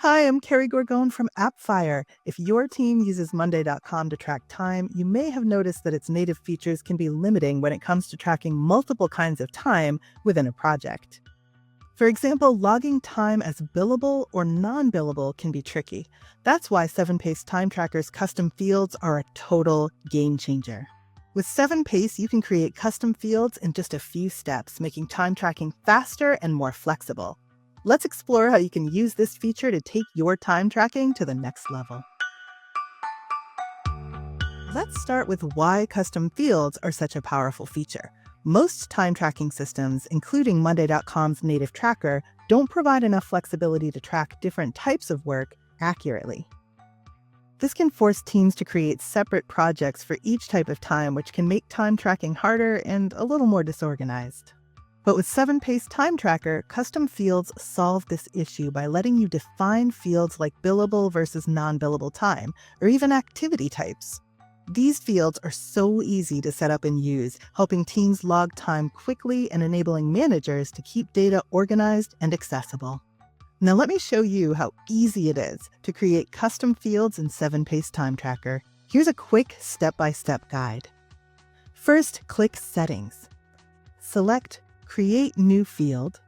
Hi, I'm Kerry Gorgone from Appfire. If your team uses Monday.com to track time, you may have noticed that its native features can be limiting when it comes to tracking multiple kinds of time within a project. For example, logging time as billable or non-billable can be tricky. That's why 7Pace Time Tracker's custom fields are a total game changer. With 7Pace, you can create custom fields in just a few steps, making time tracking faster and more flexible. Let's explore how you can use this feature to take your time tracking to the next level. Let's start with why custom fields are such a powerful feature. Most time tracking systems, including Monday.com's native tracker, don't provide enough flexibility to track different types of work accurately. This can force teams to create separate projects for each type of time, which can make time tracking harder and a little more disorganized. But with 7Pace Time Tracker, custom fields solve this issue by letting you define fields like billable versus non-billable time, or even activity types. These fields are so easy to set up and use, helping teams log time quickly and enabling managers to keep data organized and accessible. Now let me show you how easy it is to create custom fields in 7Pace Time Tracker. Here's a quick step-by-step guide. First, click Settings. Select Create New Field.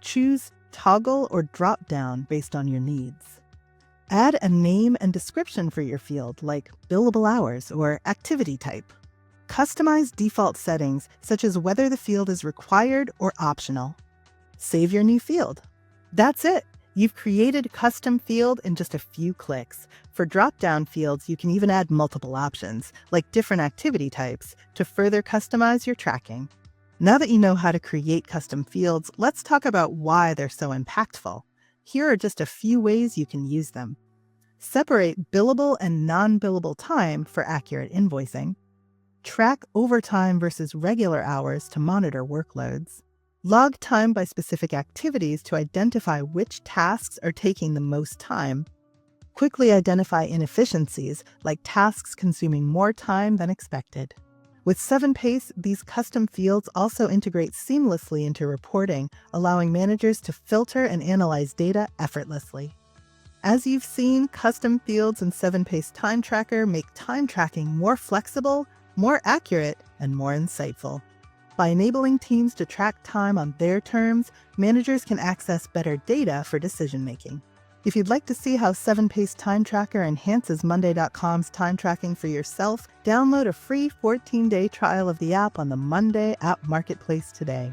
Choose Toggle or Drop-Down based on your needs. Add a name and description for your field, like billable hours or activity type. Customize default settings, such as whether the field is required or optional. Save your new field. That's it! You've created a custom field in just a few clicks. For drop-down fields, you can even add multiple options, like different activity types, to further customize your tracking. Now that you know how to create custom fields, let's talk about why they're so impactful. Here are just a few ways you can use them. Separate billable and non-billable time for accurate invoicing. Track overtime versus regular hours to monitor workloads. Log time by specific activities to identify which tasks are taking the most time. Quickly identify inefficiencies, like tasks consuming more time than expected. With 7Pace, these custom fields also integrate seamlessly into reporting, allowing managers to filter and analyze data effortlessly. As you've seen, custom fields in 7Pace Time Tracker make time tracking more flexible, more accurate, and more insightful. By enabling teams to track time on their terms, managers can access better data for decision-making. If you'd like to see how 7Pace Time Tracker enhances Monday.com's time tracking for yourself, download a free 14-day trial of the app on the Monday App Marketplace today.